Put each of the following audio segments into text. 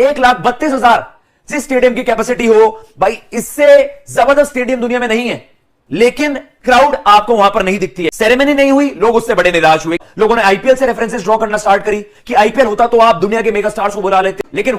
1,32,000 जिस स्टेडियम की कैपेसिटी हो भाई, इससे जबरदस्त स्टेडियम दुनिया में नहीं है, लेकिन क्राउड आपको वहां पर नहीं दिखती है। सेरेमनी नहीं हुई, लोग उससे बड़े निराश हुए। लोगों ने आईपीएल से रेफरेंसेस ड्रॉ करना स्टार्ट करी कि आईपीएल होता तो आप दुनिया के मेगा स्टार्स को बुला लेते, लेकिन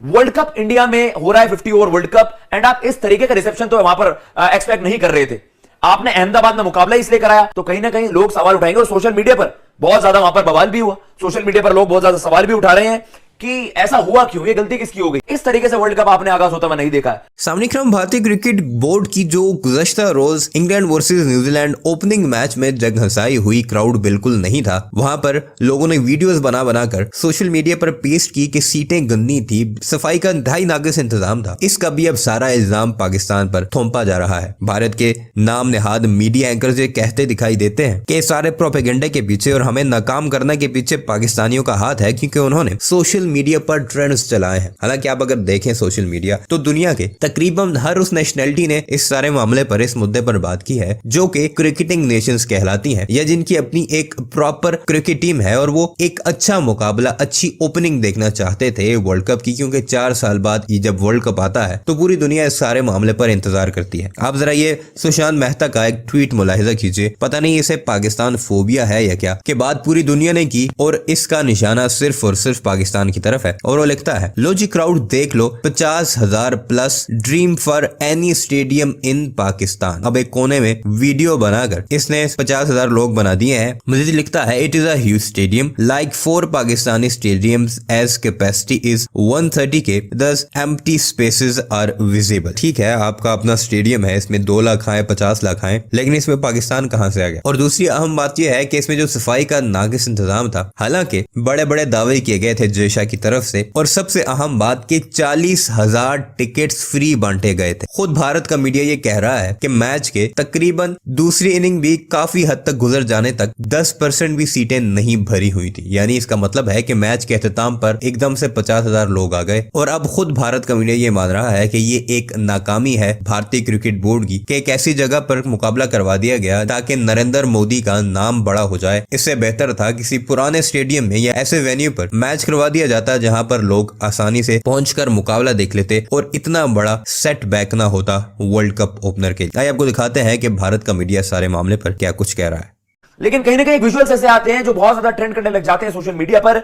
वर्ल्ड कप इंडिया में हो रहा है, 50 ओवर वर्ल्ड कप, एंड आप इस तरीके का रिसेप्शन तो वहां पर एक्सपेक्ट नहीं कर रहे थे। आपने अहमदाबाद में मुकाबला इसलिए कराया, तो कहीं ना कहीं लोग सवाल उठाएंगे, और सोशल मीडिया पर बहुत ज्यादा वहां पर बवाल भी हुआ। सोशल मीडिया पर लोग बहुत ज्यादा सवाल भी उठा रहे हैं कि ऐसा हुआ क्यों, ये गलती किसकी हो गई। इस तरीके से वर्ल्ड कप आपने आगाज होता हुआ नहीं देखा है। सामने क्रम भारतीय क्रिकेट बोर्ड की जो गुज़श्ता रोज England versus New Zealand opening match में जग हंसाई हुई क्राउड बिल्कुल नहीं था। वहां पर लोगों ने वीडियोस बना बनाकर सोशल मीडिया पर पेस्ट की कि सीटें गंदी थी, सफाई का ढाई नाकिस इंतजाम था। इसका भी अब सारा इल्जाम पाकिस्तान पर थोपा जा रहा है। भारत के नाम नेहाद मीडिया एंकर्स ये कहते दिखाई देते हैं कि सारे प्रोपेगेंडा के पीछे और हमें नाकाम करने के पीछे पाकिस्तानियों का हाथ है, क्योंकि उन्होंने सोशल मीडिया पर ट्रेंड्स चलाए हैं। हालांकि आप अगर देखें सोशल मीडिया, तो दुनिया के तकरीबन हर उस नेशनैलिटी ने इस सारे मामले पर, इस मुद्दे पर बात की है जो कि क्रिकेटिंग नेशंस कहलाती हैं, या जिनकी अपनी एक प्रॉपर क्रिकेट टीम है और वो एक अच्छा मुकाबला, अच्छी ओपनिंग देखना चाहते थे वर्ल्ड कप की, क्योंकि 4 साल बाद जब वर्ल्ड कप आता है तो पूरी दुनिया इस सारे मामले पर इंतजार करती है। आप जरा ये सुशांत मेहता का एक ट्वीट मुलाहिजा कीजिए, पता नहीं इसे पाकिस्तान फोबिया है या क्या, कि बात पूरी दुनिया ने की और इसका निशाना सिर्फ और सिर्फ पाकिस्तान की तरफ है। और वो लिखता है, लो जी क्राउड देख लो, 50,000 plus dream for any stadium इन पाकिस्तान। अब एक कोने में वीडियो बनाकर इसने 50,000 लोग बना दिए हैं। मजीद लिखता है, it is a huge stadium like 4 Pakistani stadiums as capacity is 130 K, दस एम्प्टी स्पेसेस आर विजिबल। ठीक है, आपका अपना स्टेडियम है, इसमें 2 लाख आए, 50 लाख आए, लेकिन इसमें पाकिस्तान कहां से आ गया। और दूसरी अहम बात यह है कि इसमें जो सफाई का नाकिस इंतजाम था, हालांकि बड़े बड़े दावे किए गए थे जयशा की तरफ से, और सबसे अहम बात कि 40,000 टिकट्स फ्री बांटे गए थे। खुद भारत का मीडिया ये कह रहा है कि मैच के तकरीबन दूसरी इनिंग भी काफी हद तक गुजर जाने तक 10% भी सीटें नहीं भरी हुई थी। यानी इसका मतलब है कि मैच के अख्ताम पर एकदम से 50,000 लोग आ गए। और अब खुद भारत का मीडिया ये मान रहा है कि ये एक नाकामी है भारतीय क्रिकेट बोर्ड की, कि एक ऐसी जगह पर मुकाबला करवा दिया गया ताकि नरेंद्र मोदी का नाम बड़ा हो जाए। इससे बेहतर था किसी पुराने स्टेडियम में या ऐसे वेन्यू पर मैच करवा दिया जाता जहां पर लोग आसानी से पहुंचकर मुकाबला देख लेते और इतना बड़ा सेटबैक ना होता वर्ल्ड कप ओपनर के। आइए आपको दिखाते हैं कि भारत का मीडिया सारे मामले पर क्या कुछ कह रहा है। लेकिन कहीं ना कहीं विजुअल्स ऐसे आते हैं जो बहुत ज्यादा ट्रेंड करने लग जाते हैं सोशल मीडिया पर।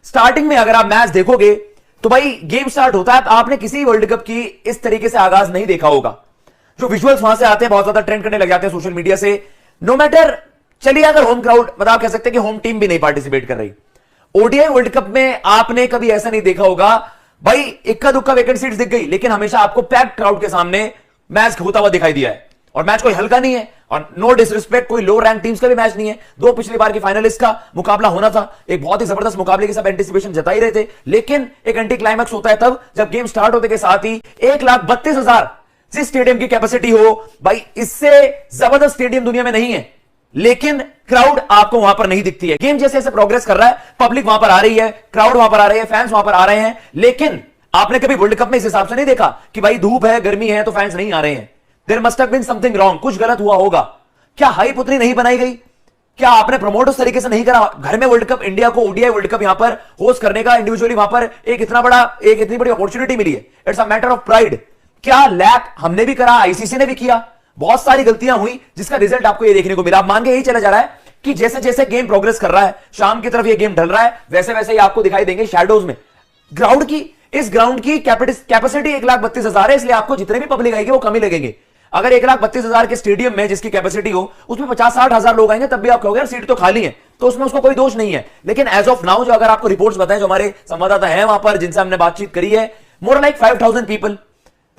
स्टार्टिंग में अगर आप मैच देखोगे तो भाई गेम स्टार्ट होता है, तो आपने किसी वर्ल्ड कप की इस तरीके से आगाज नहीं देखा होगा। जो विजुअल्स वहां से आते हैं बहुत ज्यादा ट्रेंड करने लग जाते हैं सोशल मीडिया से। नो मैटर, चलिए अगर होम क्राउड, मतलब आप कह सकते हैं कि होम टीम भी नहीं पार्टिसिपेट कर रही, ओडीआई वर्ल्ड कप में आपने कभी ऐसा नहीं देखा होगा भाई इक्का दुक्का वेकेंट सीट्स दिख गई, लेकिन हमेशा आपको पैक्ड क्राउड के सामने मैच होता हुआ दिखाई दिया है। और मैच कोई हल्का नहीं है, और नो डिसरिस्पेक्ट, कोई लो रैंक टीम्स का भी मैच नहीं है। 2 पिछली बार की फाइनलिस्ट का मुकाबला होना था, एक बहुत ही जबरदस्त मुकाबले की सब एंटिसिपेशन जताई रहे थे, लेकिन एक एंटी क्लाइमैक्स होता है तब जब गेम स्टार्ट होते के साथ ही 1,32,000 जिस स्टेडियम की कैपेसिटी हो भाई, इससे जबरदस्त स्टेडियम दुनिया में नहीं है, लेकिन क्राउड आपको वहां पर नहीं दिखती है। गेम जैसे जैसे प्रोग्रेस कर रहा है, पब्लिक वहां पर आ रही है, क्राउड वहां पर आ रही है, फैंस वहां पर आ रहे हैं, लेकिन आपने कभी वर्ल्ड कप में इस हिसाब से नहीं देखा कि भाई धूप है, गर्मी है तो फैंस नहीं आ रहे हैं। There must have been something wrong, कुछ गलत हुआ होगा। क्या हाइप उतनी नहीं बनाई गई? क्या आपने प्रमोट उस तरीके से नहीं करा? घर में वर्ल्ड कप, इंडिया को ओडीआई वर्ल्ड कप यहां पर होस्ट करने का इंडिविजुअली वहां पर एक इतनी बड़ी अपॉर्चुनिटी मिली है। It's a matter of pride. क्या लैक हमने भी करा, आईसीसी ने भी किया, बहुत सारी गलतियां हुई, जिसका रिजल्ट आपको ये देखने को मिला। आप मान के यही चला जा रहा है कि जैसे जैसे गेम प्रोग्रेस कर रहा है, शाम की तरफ ये गेम ढल रहा है, वैसे वैसे ही आपको दिखाई देंगे शैडोज में ग्राउंड की। इस ग्राउंड की कैपेसिटी 1,32,000 है, इसलिए आपको जितने भी पब्लिक आएगी वो कम ही लगेंगे। अगर 1,32,000 के स्टेडियम में जिसकी कैपेसिटी हो, उसमें 50-60 लोग आएंगे, तब भी आप कहोगे यार सीट तो खाली है, तो उसमें उसको कोई दोष नहीं है। लेकिन एज ऑफ नाउ जो अगर आपको रिपोर्ट्स बताएं, जो हमारे संवाददाता हैं वहां पर जिनसे हमने बातचीत करी है, मोर लाइक 5,000 पीपल।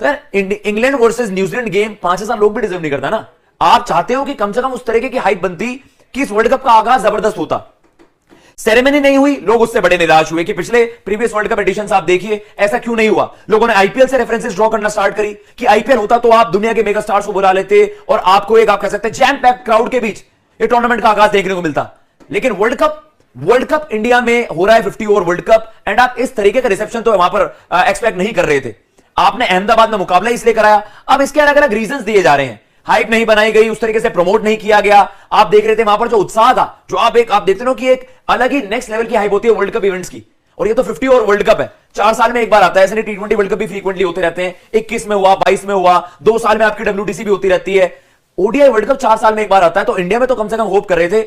तो इंग्लैंड वर्सेस न्यूजीलैंड गेम 5,000 लोग भी डिजर्व नहीं करता ना। आप चाहते हो कि कम से कम उस तरीके की हाइप बनती कि इस वर्ल्ड कप का आगाज जबरदस्त होता। सेरेमनी नहीं हुई, लोग उससे बड़े निराश हुए कि पिछले प्रीवियस वर्ल्ड कप एडिशंस आप देखिए, ऐसा क्यों नहीं हुआ। लोगों ने आईपीएल से रेफरेंसेस ड्रॉ करना स्टार्ट करी कि आईपीएल होता तो आप दुनिया के मेगा स्टार्स को बुला लेते और आपको एक, आप कह सकते हैं, जैम पैक्ड क्राउड के बीच ये टूर्नामेंट का आगाज देखने को मिलता। लेकिन वर्ल्ड कप इंडिया में हो रहा है, 50 ओवर वर्ल्ड कप, एंड आप इस तरीके का रिसेप्शन तो वहां पर एक्सपेक्ट नहीं कर रहे थे। आपने अहमदाबाद में मुकाबला इसलिए कराया, अब इसके अलग अलग रीजंस दिए जा रहे हैं। हाइप नहीं बनाई गई, उस तरीके से प्रमोट नहीं किया गया। आप देख रहे थे वहां पर जो उत्साह था, जो आप देखते हो कि एक अलग ही नेक्स्ट लेवल की हाइप होती है वर्ल्ड कप इवेंट्स की, और ये तो 50 ओवर वर्ल्ड कप है, 4 साल में एक बार आता है। ऐसे नहीं T20 वर्ल्ड कप भी फ्रीक्वेंटली होते रहते हैं, 21 में हुआ, 22 में हुआ, 2 साल में आपकी WTC भी होती रहती है। ओडीआई वर्ल्ड कप 4 साल में एक बार आता है, तो इंडिया में तो कम से कम होप कर रहे थे।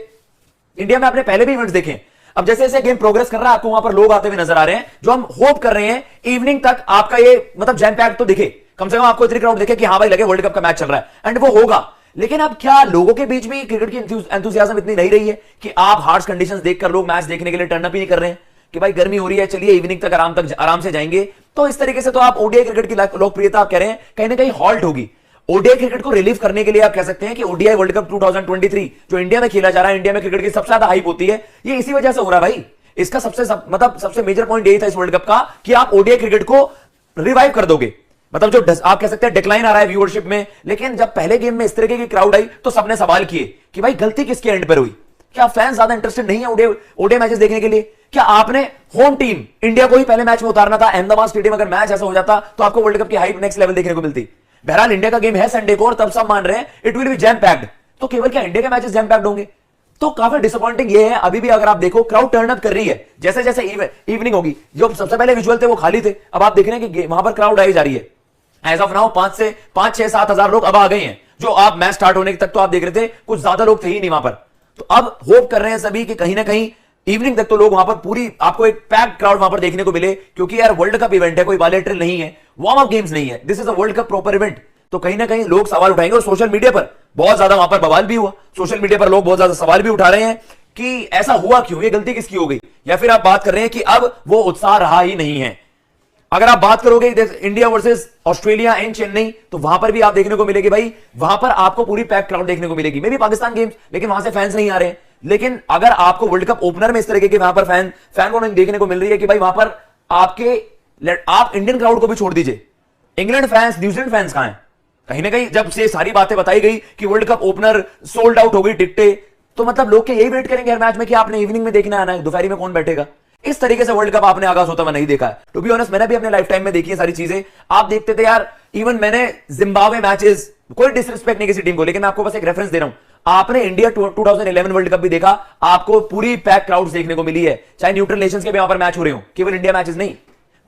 इंडिया में आपने पहले भी इवेंट्स देखे, अब जैसे जैसे गेम प्रोग्रेस कर रहा है आपको वहां पर लोग आते हुए नजर आ रहे हैं, जो हम होप कर रहे हैं इवनिंग तक आपका ये मतलब जैम पैक्ड तो दिखे, कम से कम आपको इतनी क्राउड दिखे कि हाँ भाई लगे वर्ल्ड कप का मैच चल रहा है, एंड वो होगा। लेकिन अब क्या लोगों के बीच में क्रिकेट की एंथुसियाज्म इतनी नहीं रही है कि आप हार्श कंडीशंस देखकर लोग मैच देखने के लिए टर्न अप ही नहीं कर रहे हैं कि भाई गर्मी हो रही है, चलिए इवनिंग तक आराम से जाएंगे। तो इस तरीके से तो आप ओडीआई क्रिकेट की लोकप्रियता आप कह रहे हैं कहीं ना कहीं हॉल्ट होगी। ओडीआई क्रिकेट को रिलीव करने के लिए आप कह सकते हैं कि ओडीआई वर्ल्ड कप 2023 जो इंडिया में खेला जा रहा है, इंडिया में क्रिकेट की सबसे ज्यादा हाइप होती है, ये इसी वजह से हो रहा है भाई। इसका सबसे मेजर पॉइंट यही था इस वर्ल्ड कप का कि आप ओडीआई क्रिकेट को रिवाइव कर दोगे। मतलब जो आप कह सकते हैं डिक्लाइन आ रहा है व्यूअरशिप में, लेकिन जब पहले गेम में इस तरीके की क्राउड आई तो सबने सवाल किए कि भाई गलती किसके एंड पर हुई? क्या फैंस ज्यादा इंटरेस्टेड नहीं है ओडीआई मैचेस देखने के लिए? क्या आपने होम टीम इंडिया को ही पहले मैच में उतारना था? अहमदाबाद स्टेडियम अगर मैच ऐसा हो जाता तो आपको वर्ल्ड कप की हाइप नेक्स्ट लेवल देखने को मिलती। बहरहाल इंडिया का गेम है संडे को और तब सब मान रहे हैं it will be jam packed, तो केवल क्या इंडिया के मैचेस जैम पैक्ड होंगे? तो काफी डिसअपॉइंटिंग ये है। अभी भी अगर आप देखो क्राउड टर्न अप कर रही है, जैसे जैसे इवनिंग होगी, जो सबसे पहले विजुअल थे वो खाली थे, अब आप देख रहे हैं कि वहां पर क्राउड आई जा रही है। एज ऑफ नाउ 5-6-7 हजार लोग अब आ गए हैं, जो आप मैच स्टार्ट होने तक तो आप देख रहे थे कुछ ज्यादा लोग थे ही नहीं वहां पर। तो अब होप कर रहे हैं सभी कि कहीं ना कहीं इवनिंग तक तो लोग वहां पर पूरी आपको एक पैक्ड क्राउड वहां पर देखने को मिले, क्योंकि यार वर्ल्ड कप इवेंट है, कोई बायलैटरल नहीं है, वार्म अप गेम्स नहीं है, this is a world cup proper event. तो कहीं ना कहीं लोग सवाल उठाएंगे और सोशल मीडिया पर बहुत ज्यादा वहां पर बवाल भी हुआ। सोशल मीडिया पर लोग बहुत ज्यादा सवाल भी उठा रहे हैं कि ऐसा हुआ क्यों, ये गलती किसकी हो गई, या फिर आप बात कर रहे हैं कि अब वो उत्साह रहा ही नहीं है। अगर आप बात करोगे India versus Australia and Chennai, तो वहां पर भी आप देखने को मिलेगी भाई, वहां पर आपको पूरी पैक क्राउड देखने को मिलेगी। मे भी पाकिस्तान गेम्स, लेकिन वहां से फैंस नहीं आ रहे हैं। लेकिन अगर आपको वर्ल्ड कप ओपनर में इस तरीके के वहां पर फैन को देखने को मिल रही है कि भाई वहां पर आप इंडियन क्राउड को भी छोड़ दीजिए, इंग्लैंड फैंस, न्यूजीलैंड फैंस कहां हैं? कहीं ना कहीं जब से सारी बातें बताई गई कि world cup opener sold out हो गई टिकटें, तो मतलब लोग के यही वेट करेंगे हर मैच में कि आपने इवनिंग में देखना आना है, दोपहर में कौन बैठेगा? इस तरीके से वर्ल्ड कप आपने आगाज होता हुआ नहीं देखा है। टू बी ऑनेस्ट, मैंने भी अपने लाइफ टाइम में देखी है सारी चीजें। आप देखते थे यार, इवन मैंने जिम्बाब्वे मैचेस, कोई डिसरिस्पेक्ट नहीं किसी टीम को, लेकिन मैं आपको बस एक रेफरेंस दे रहा हूं। आपने इंडिया 2011 वर्ल्ड कप भी देखा, आपको पूरी पैक क्राउड्स देखने को मिली है, चाहे न्यूट्रल नेशंस के भी यहां पर मैच हो रहे हो, केवल इंडिया मैचेस नहीं।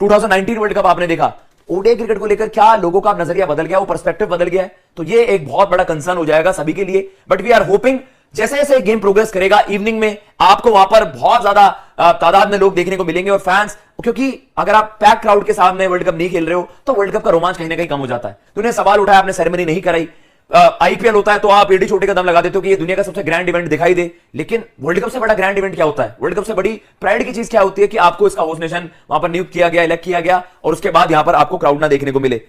2019 वर्ल्ड कप आपने देखा, ओडीआई क्रिकेट को लेकर क्या लोगों का नजरिया बदल गया, वो पर्सपेक्टिव बदल गया है। तो ये एक बहुत बड़ा कंसर्न हो जाएगा सभी के लिए। बट वी आर होपिंग जैसे जैसे गेम प्रोग्रेस करेगा, इवनिंग में आपको वहां पर बहुत ज्यादा तादाद में लोग देखने को मिलेंगे और फैंस, क्योंकि अगर आप पैक क्राउड के सामने वर्ल्ड कप नहीं खेल रहे हो तो वर्ल्ड कप का रोमांच कहीं ना कहीं कम हो जाता है। तो उन्हें सवाल उठाया, आपने सेरेमनी नहीं कराई। आईपीएल होता है तो आप एडी छोटे का दम लगा देते हो कि ये दुनिया का सबसे ग्रैंड इवेंट दिखाई दे, लेकिन वर्ल्ड कप से बड़ा ग्रैंड इवेंट क्या होता है? वर्ल्ड कप से बड़ी प्राइड की चीज क्या होती है कि आपको इसका होस्ट नेशन वहां पर नियुक्त किया गया, इलेक्ट किया गया, और उसके बाद यहां पर आपको क्राउड ना देखने को मिले।